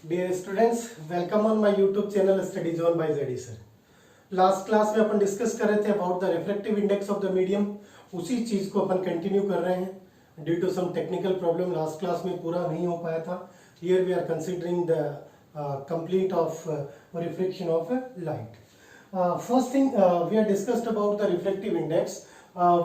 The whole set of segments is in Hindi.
Dear students, welcome on my YouTube channel study zone by JD sir. Last class में अपन डिस्कस कर रहे थे about the refractive index of the medium. उसी चीज को अपन कंटिन्यू कर रहे हैं due to some technical problem. Last class में पूरा नहीं हो पाया था। Here we are considering the complete of reflection of light. First thing we are discussed about the refractive index.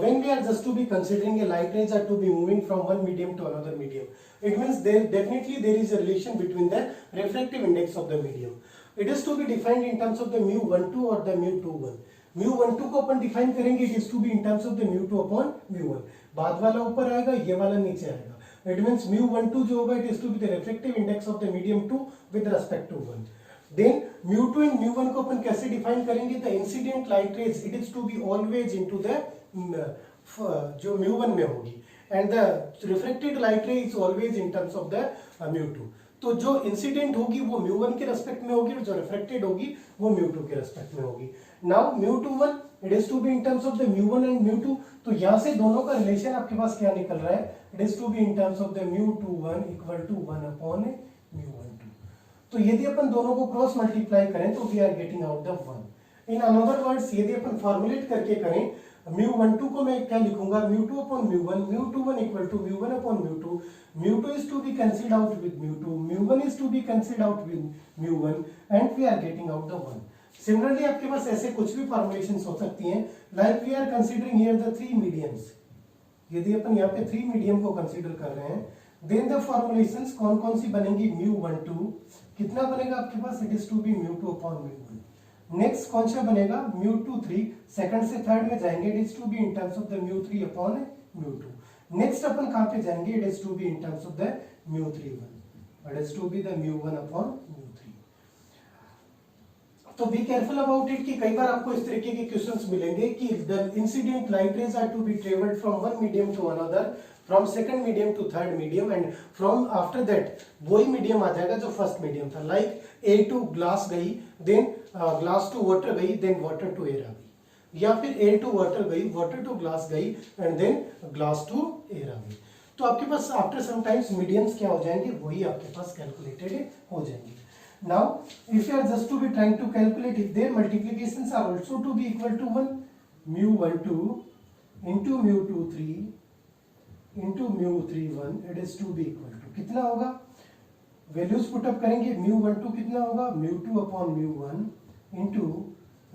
When we are just to be considering a light rays are to be moving from one medium to another medium, it means there is a relation between the refractive index of the medium. It is to be defined in terms of the mu12 or the mu21. mu12 को अपन डिफाइन करेंगे, it is to be in terms of the mu2 upon mu1. बाद वाला ऊपर आएगा, ये वाला नीचे आएगा. It means mu12 जो होगा, it is to be the refractive index of the medium 2 with respect to 1. Then mu2 and mu1 को अपन कैसे डिफाइन करेंगे? The incident light rays it is to be always into the जो mu1 में होगी, and the refracted light ray is always in terms of the mu2. तो जो इंसिडेंट होगी वो mu1 के रेस्पेक्ट में होगी और जो रिफ्लेक्टेड होगी वो mu2 के रेस्पेक्ट में होगी. Now mu21 it is to be in terms of the mu1 and mu2. तो यहाँ से दोनों का रिलेशन आपके पास क्या निकल रहा है? It is to be in terms of the mu21 equal to 1 upon mu12. तो यदि अपन दोनों को क्रॉस मल्टीप्लाई करें तो we are getting out the 1. In another words यदि अपन फॉर्मुलेट करके करें, mu12 को मैं क्या लिखूंगा? mu2 upon mu1, mu21 equal to mu1 upon mu2. mu2 is to be cancelled out with mu2, mu1 is to be cancelled out with mu1, and we are getting out the 1. Similarly आपके पास ऐसे कुछ भी फॉर्मुलेशंस हो सकती हैं, like we are considering here the 3 mediums. यदि अपन यहाँ पे 3 मीडियम को कंसीडर कर रहे हैं, देन द फॉर्मुलेशंस कौन कौन सी बनेंगी? mu12 कितना बनेगा आपके पास? It is to be mu2 upon mu1. Next कौन सा बनेगा? mu23 सेकंड से थर्ड में जाएंगे, it is to be in terms of the mu3 upon mu2. Next अपन कहां पे जाएंगे? It is to be in terms of the mu31, it is to be the mu1 upon mu3. तो बी केयरफुल अबाउट इट कि कई बार आपको इस तरीके के क्वेश्चंस मिलेंगे कि the incident light rays are to be travelled from one medium to another, from second medium to third medium, and from after that वही मीडियम आ जाएगा जो फर्स्ट मीडियम था. लाइक ए टू ग्लास गई, देन ग्लास टू वाटर गई, देन वाटर टू एयर आ गई, या फिर एयर टू वाटर गई, वाटर टू ग्लास गई, and then glass to air आ गई. तो आपके पास आफ्टर सम टाइम्स मीडियम्स क्या हो जाएंगे? वही आपके पास कैलकुलेटेड हो जाएंगे. Now, if you are just to be trying to calculate if their multiplications are also to be equal to 1, mu12 into mu23 into mu31, it is to be equal to कितना होगा? वैल्यूज पुटअप करेंगे. mu12 कितना होगा? mu2 upon mu1 into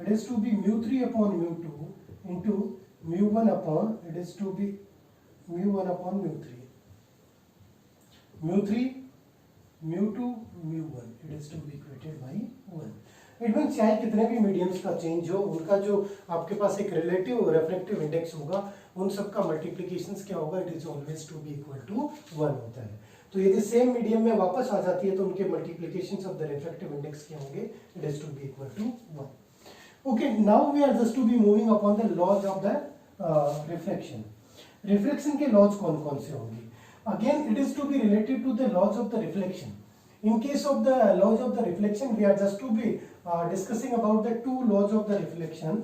it is to be mu3 upon mu2 into mu1 upon it is to be mu1 upon mu3, mu3 mu2 mu1, it is to be equated by 1. It means चाहे कितने भी मीडियम्स का चेंज हो, उनका जो आपके पास एक रिलेटिव रिफ्रैक्टिव इंडेक्स होगा, उन सब का मल्टीप्लिकेशंस क्या होगा? It is always to be equal to 1 होता है. तो यदि सेम मीडियम में वापस आ जाती है तो उनके multiplications of the refractive index क्या होंगे? It is to be equal to 1. Okay, now we are just to be moving upon the laws of the reflection. Reflection के लॉज कौन कौन से होंगे? Again, it is to be related to the laws of the reflection. In case of the laws of the reflection, we are just to be discussing about the two laws of the reflection.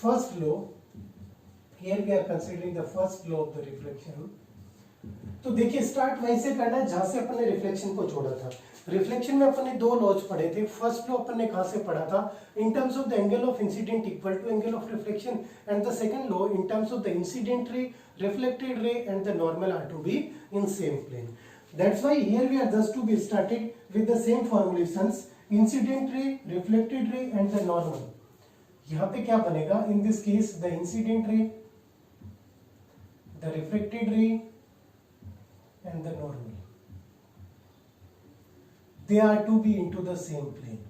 First law, here we are considering the first law of the reflection. तो देखिए, स्टार्ट वहीं से करना है जहां से अपन ने रिफ्लेक्शन को छोड़ा था. रिफ्लेक्शन में अपन ने दो लॉज पढ़े थे. फर्स्ट लॉ अपन ने कहां से पढ़ा था? In terms of the angle of incident equal to angle of reflection, and the second law in terms of the incident ray, reflected ray and the normal are to be in same plane. That's why here we are just to be started with the same formulations, incident ray, reflected ray and the normal. यहाँ पे क्या बनेगा? In this case the incident ray, the reflected ray and the normal, they are to be into the same plane.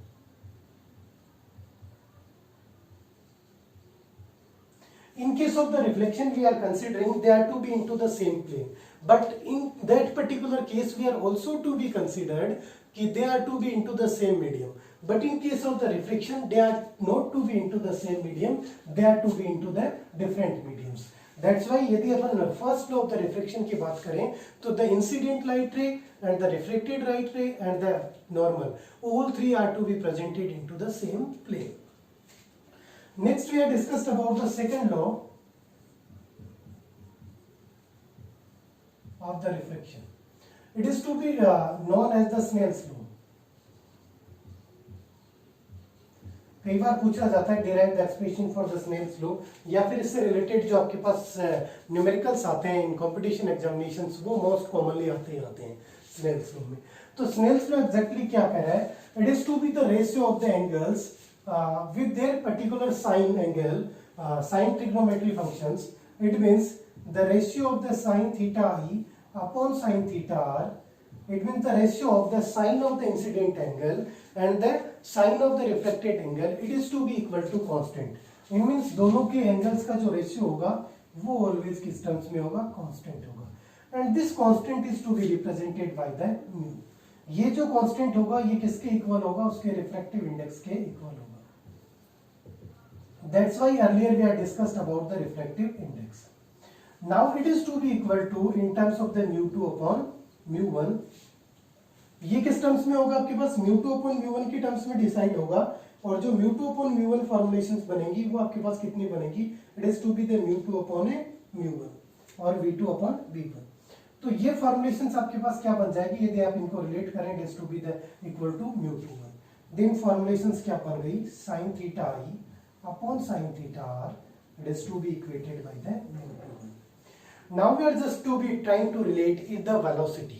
In case of the reflection we are considering they are to be into the same plane, but in that particular case we are also to be considered कि they are to be into the same medium. But in case of the reflection they are not to be into the same medium, they are to be into the different mediums. That's why यदि अपन first law of the reflection की बात करें तो the incident light ray and the reflected light ray and the normal, all three are to be presented into the same plane. Next we have discussed about the second law of the reflection. It is to be known as the Snell's law. कई बार पूछा जाता है derive the expression for the Snell's law, या फिर इससे रिलेटेड जो आपके पास न्यूमेरिकल्स आते हैं इन कॉम्पिटिशन एग्जामिनेशंस, वो मोस्ट कॉमनली आते हैं स्नेल्स लॉ में। तो स्नेल्स लॉ एग्जैक्टली क्या कह रहा है? It is to be the ratio of the angles with their particular sine angle, sine trigonometry functions. It means the ratio of the sine theta e upon sine theta r. It means the ratio of the sine of the incident angle and the sine of the refracted angle, it is to be equal to constant. It means दोनों के angles का जो ratio होगा वो always किस terms में होगा? constant होगा. And this constant is to be represented by the mu. ये जो constant होगा ये किसके equal होगा? उसके refractive index के equal होगा. That's why earlier we had discussed about the refractive index. Now it is to be equal to in terms of the mu2 upon mu1. ये किस टर्म्स में होगा? आपके पास mu2 upon mu1 की टर्म्स में डिसाइड होगा, और जो mu2 upon mu1 फॉर्मुलेशंस बनेगी वो आपके पास कितनी बनेगी? It is to be the mu2 upon mu1 और v2 upon v1. तो ये फॉर्मुलेशंस आपके पास क्या बन जाएगी यदि आप इनको रिलेट करें? It is to be the equal to mu21. Then formulations क्या बन गई? sin theta i upon sin theta r, it is to be equated by the mu21. Now we are just to be trying to relate is the velocity.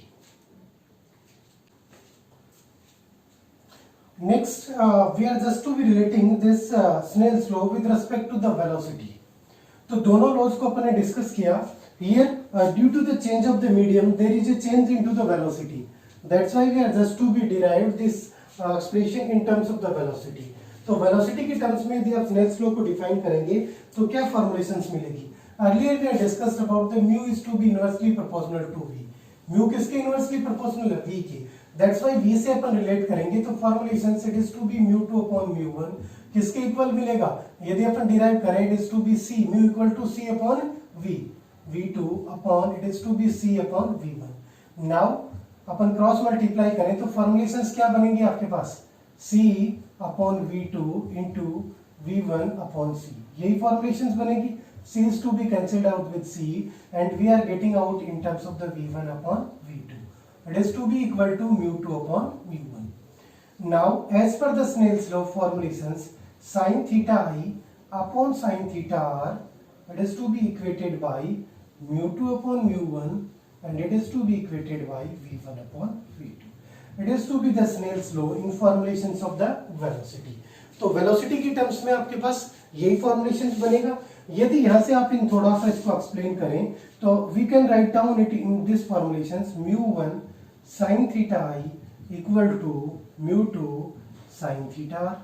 Next, we are just to be relating this Snell's law with respect to the velocity. तो दोनों laws को अपन ने डिस्कस किया. Here, due to the change of the medium, there is a change into the velocity. That's why we are just to be derived this expression in terms of the velocity. तो velocity की terms में यदि आप Snell's law को define करेंगे तो क्या formulations मिलेगी? Earlier we had discussed about the mu is to be inversely proportional to v. mu किसके inversely proportional है? v के. That's why v से अपन relate करेंगे तो formulation it is to be mu2 upon mu1 किसके इक्वल मिलेगा? यदि अपन derive करें it is to be c, mu equal to c upon v, v2 upon it is to be c upon v1. Now upon cross multiply करें तो फॉर्मुलेशंस क्या बनेंगी आपके पास? c upon v2 into v1 upon c. यही फॉर्मुलेशंस बनेगी. C is to be cancelled out with C, and we are getting out in terms of the V1 upon V2. It is to be equal to mu2 upon mu1. Now, as per the Snell's law formulations, sin theta I upon sin theta R, it is to be equated by mu2 upon mu1, and it is to be equated by V1 upon V2. It is to be the Snell's law in formulations of the velocity. तो velocity की terms में आपके पास यही formulations बनेगा. यदि यहां से आप इन थोड़ा सा इसको एक्सप्लेन करें तो we can write down it in this formulations mu1 sin theta i equal to mu2 sin theta r.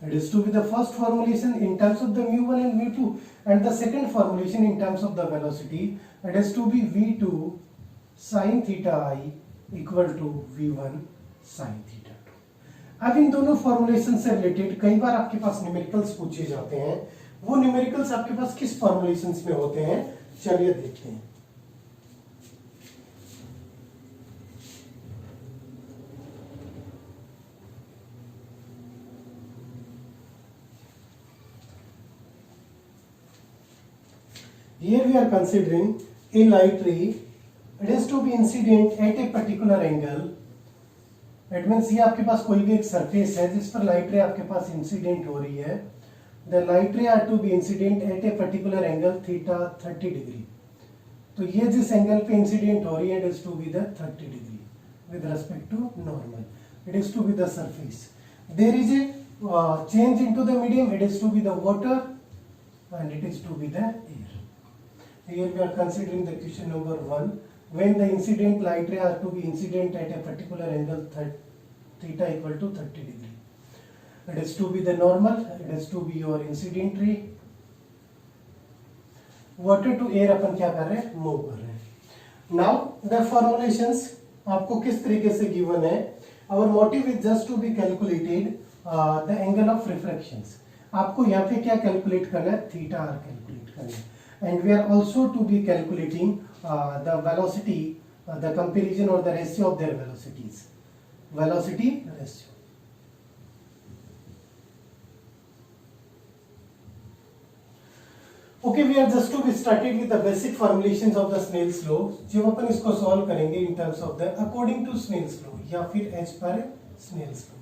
It is to be the first formulation in terms of the mu1 and mu2, and the second formulation in terms of the velocity, it is to be v2 sin theta i equal to v1 sin theta 2. अब इन दोनों फॉर्मुलेशन से रिलेटेड कई बार आपके पास न्यूमेरिकल्स पूछे जाते हैं. वो न्यूमेरिकल्स आपके पास किस फॉर्मुलेशंस में होते हैं? चलिए देखते हैं. Here we are considering a light ray. It is to be incident at a particular angle. It means ये आपके पास कोई भी एक सरफेस है जिस पर लाइट रे आपके पास इंसिडेंट हो रही है. The light ray are to be incident at a particular angle theta 30 degree. तो ये जिस एंगल पे इंसिडेंट हो रही है it is to be the 30 degree with respect to normal. It is to be the surface. There is a change into the medium. It is to be the water and it is to be the air. Here we are considering the question number 1. When the incident light ray are to be incident at a particular angle theta equal to 30 degree. It is to be the normal, it is to be your incident ray. Water to air अपन क्या कर रहे हैं? मूव कर रहे हैं. Now the formulations आपको किस तरीके से given है? Our motive is just to be calculated the angle of refractions. आपको यहाँ पे क्या कैलकुलेट करना है? थीटा आर कैलकुलेट करना है. And we are also to be calculating the velocity, the comparison or the ratio of their velocities. Velocity ratio. Okay, we are just to be started with the basic formulations of the Snell's law. जब अपन इसको सॉल्व करेंगे in terms of the according to Snell's law या फिर एज पर स्नेल्स लॉ,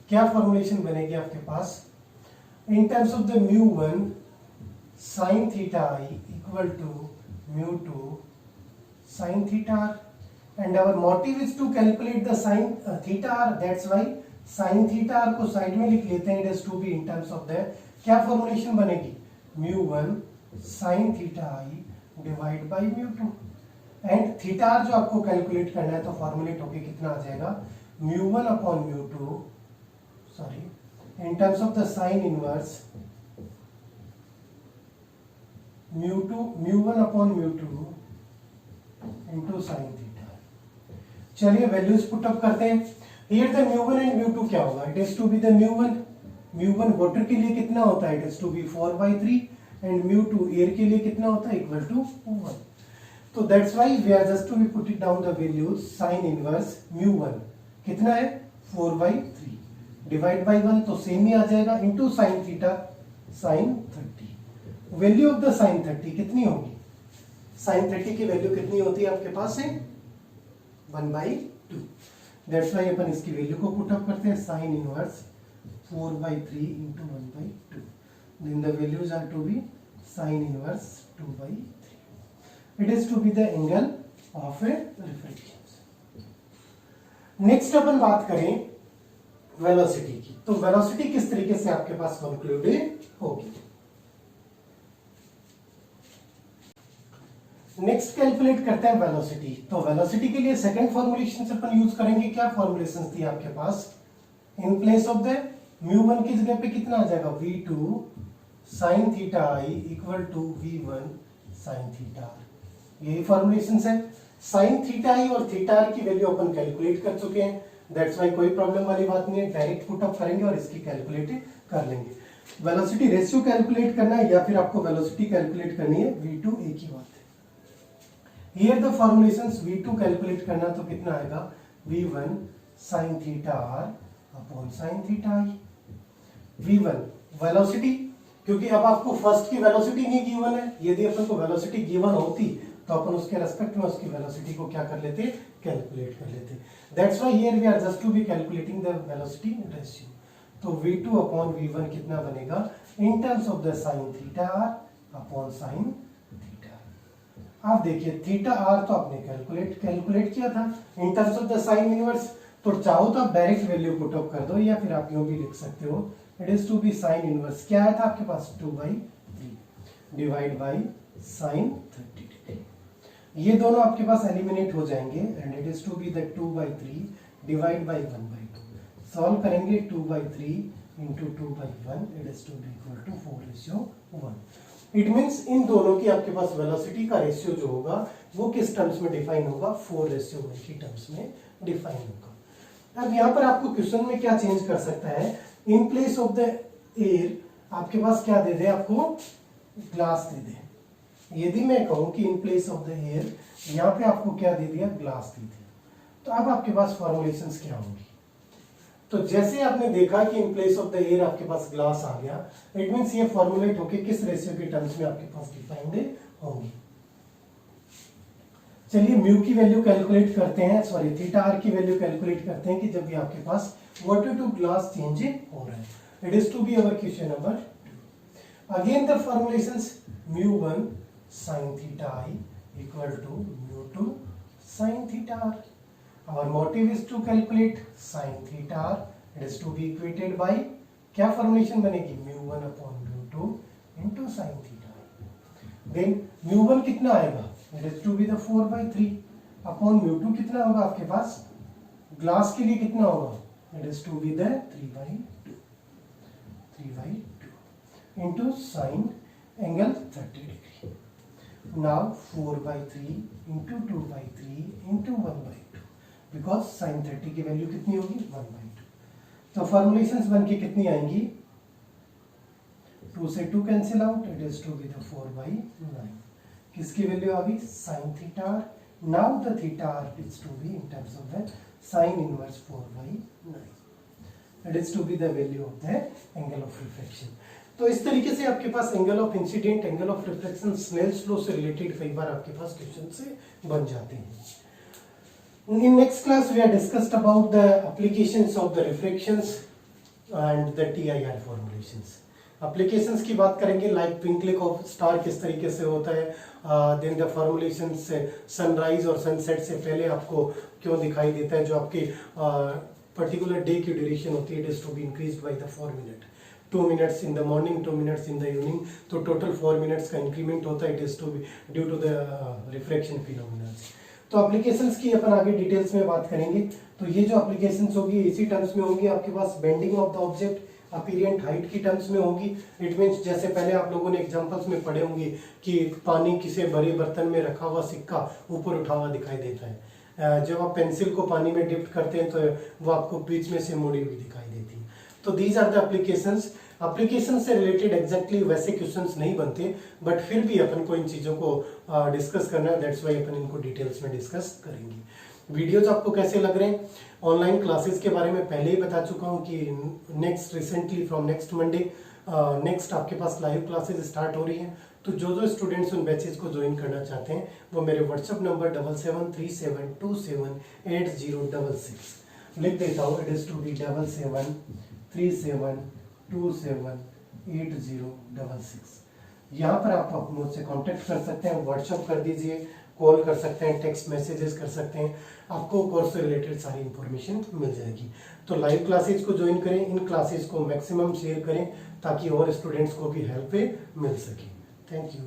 क्या फॉर्मुलेशन बनेगी आपके पास? In terms of the μ1 sin theta I equal to μ2 sin theta r, and our motive is to calculate the sin theta r, that's why sin theta r को साइड में लिख लेते हैं, it has to be in terms of the, क्या फॉर्मुलेशन बनेगी? μ1 sin theta I divide by μ2, and theta r जो आपको कैलकुलेट करना है तो फॉर्मुलेट होके कितना आ जाएगा? μ1 upon μ2, sorry, in terms of the sin inverse μ1 upon μ2 into sin theta। चलिए वैल्यूज पुट अप करते हैं। हियर द μ1 एंड μ2 क्या होगा? It is to be the μ1 water के लिए कितना होता है? It is to be 4/3, and μ2 air के लिए कितना होता है? Equal to 1। तो that's why we are just to be put it down the values. Sine inverse μ1 कितना है? 4/3 डिवाइड बाई 1, तो सेम ही आ जाएगा, into sine theta sine 30। Value of the sine 30 कितनी होगी? साइन 30 की वैल्यू कितनी होती है आपके पास है? 1/2। दैट्स व्हाई अपन इसकी वैल्यू को पुट अप करते हैं। Sine inverse 4/3 into 1/2, then the values are to be sine inverse 2/3। It is to be the angle of a reflection. Next अपन बात करें वेलोसिटी की, तो वेलोसिटी किस तरीके से आपके पास कंक्लूड होगी? नेक्स्ट कैलकुलेट करते हैं वेलोसिटी। तो वेलोसिटी के लिए सेकंड फॉर्मुलेशन से अपन यूज करेंगे। क्या फॉर्मुलेशंस थी आपके पास? इन प्लेस ऑफ द μ1 की जगह पे कितना आ जाएगा? v2 sin theta I equal to v1 sin theta r। यही फॉर्मुलेशंस है। sin थीटा I और थीटा r की वैल्यू अपन कैलकुलेट कर चुके हैं, दैट्स व्हाई कोई प्रॉब्लम वाली बात नहीं है, डायरेक्ट पुट अप करेंगे और इसकी कैलकुलेट कर लेंगे। वेलोसिटी रेशियो कैलकुलेट करना है या फिर आपको वेलोसिटी कैलकुलेट करनी है, v2 एक ही बात है। Here the formulations, v2 calculate करना तो कितना आएगा? v1 sin theta r upon sin theta I। v1 velocity, क्योंकि अब आपको फर्स्ट की वेलोसिटी नहीं गिवन है, यदि अपन को वेलोसिटी गिवन होती तो अपन उसके रेस्पेक्ट में उसकी वेलोसिटी को क्या कर लेते? कैलकुलेट कर लेते। That's why here we are just to be calculating the velocity ratio. तो v2 अपॉन v1 कितना बनेगा? In terms of the sine theta r upon sine theta. आप देखिए थीटा r तो आपने कैलकुलेट किया था in terms of the sine inverse, तो चाहो तो आप डायरेक्ट वैल्यू पुट अप कर दो या फिर आप यूं भी लिख सकते हो, it is to be sine inverse, क्या आया था आपके पास? 2/3 डिवाइड बाई साइन 30 डिग्री। ये दोनों आपके पास एलिमिनेट हो जाएंगे, and it is to be the 2/3 divide by 1/2। Solve करेंगे 2/3 into 2/1, it is to be equal to 4:1। It means इन दोनों की आपके पास वेलोसिटी का रेशियो जो होगा वो किस टर्म्स में डिफाइन होगा? 4:1 की टर्म्स में डिफाइन होगा। अब यहाँ पर आपको क्वेश्चन में क्या चेंज कर सकता है? इन प्लेस ऑफ द एयर आपके पास क्या दे दे? आपको ग्लास दे दे। यदि मैं कहूं कि इन प्लेस ऑफ द एयर, यहाँ पे आपको क्या दे दिया? ग्लास दे दिया। तो अब आपके पास फॉर्मुलेशंस क्या होंगी? तो जैसे आपने देखा कि इन प्लेस ऑफ द एयर आपके पास ग्लास आ गया, इट मींस ये फॉर्मुलेट होके किस रेशियो के टर्म्स में आपके पास डिफाइंड होंगी। चलिए म्यू की वैल्यू कैलकुलेट करते हैं, सॉरी थीटा r की वैल्यू कैलकुलेट करते हैं कि जब भी आपके पास वाटर टू ग्लास चेंज हो रहा है। It is to be our question number 2। Again the formulations, μ1 sin theta I equal to μ2 sin theta r। Our motive is to calculate sin theta r, it is to be equated by, क्या फॉर्मुलेशन बनेगी? μ1 upon μ2 into sin theta I। Then μ1 कितना आएगा? It is to be the 4/3 upon μ2 कितना होगा आपके पास? ग्लास के लिए कितना होगा? It is to be the 3/2 into sin angle 30 degree। Now 4/3 into 2/3 into 1/2, because sin 30 की वैल्यू कितनी होगी? 1/2। तो फॉर्मुलेशंस बन के कितनी आएंगी? 2 से 2 cancel out, it is to be the 4/9। किसकी वैल्यू आ गई? sin theta r। Now the theta r is to be in terms of the sin inverse 4/9। It is to be the value of the angle of refraction. तो इस तरीके से आपके पास angle of incident, angle of reflection, Snell's law से रिलेटेड कई बार आपके पास क्वेश्चन से बन जाते हैं। In next class we are discussed about the applications of the refractions and the TIR formulations. Applications की बात करेंगे, लाइक ट्विंकलिंग ऑफ स्टार किस तरीके से होता है, देन द फॉर्मुलेशंस सनराइज और सनसेट से पहले आपको क्यों दिखाई देता है, जो आपकी पर्टिकुलर डे की ड्यूरेशन होती है, it is to be increased by the 4 minute, 2 minutes in the morning, 2 minutes in the evening, तो टोटल 4 मिनट्स का इंक्रीमेंट होता है, it is to be due to the refraction phenomena. तो एप्लीकेशंस की अपन आगे डिटेल्स में बात करेंगे। तो ये जो एप्लीकेशंस होगी इसी टर्म्स में होंगी, आपके पास bending of the object apparent height की टर्म्स में होगी। इट मींस जैसे पहले आप लोगों ने एग्जांपल्स में पढ़े होंगे कि पानी किसी बड़े बर्तन में रखा हुआ सिक्का ऊपर उठा हुआ दिखाई देता है, जब आप पेंसिल को पानी में डिप करते हैं तो वो आपको बीच में से मुड़ी हुई दिखाई देती है। तो these are the applications. Application से रिलेटेड एग्जैक्टली वैसे क्वेश्चंस नहीं बनते, बट फिर भी अपन को इन चीज़ों को डिस्कस करना है, दैट्स वाई अपन इनको डिटेल्स में डिस्कस करेंगे। वीडियोज आपको कैसे लग रहे हैं? ऑनलाइन क्लासेस के बारे में पहले ही बता चुका हूँ कि next recently from next Monday next आपके पास लाइव क्लासेस स्टार्ट हो रही हैं। तो जो स्टूडेंट्स उन बैचेस को ज्वाइन करना चाहते हैं वो मेरे व्हाट्सएप नंबर 7737278066 लिख देता हूँ, इट इज टू बी 7737278066। यहाँ पर आप मुझसे कांटेक्ट कर सकते हैं, व्हाट्सएप कर दीजिए, कॉल कर सकते हैं, टेक्स्ट मैसेजेस कर सकते हैं, आपको कोर्स से रिलेटेड सारी इंफॉर्मेशन मिल जाएगी। तो लाइव क्लासेस को ज्वाइन करें, इन क्लासेस को मैक्सिमम शेयर करें ताकि और स्टूडेंट्स को भी हेल्प मिल सके। Thank you.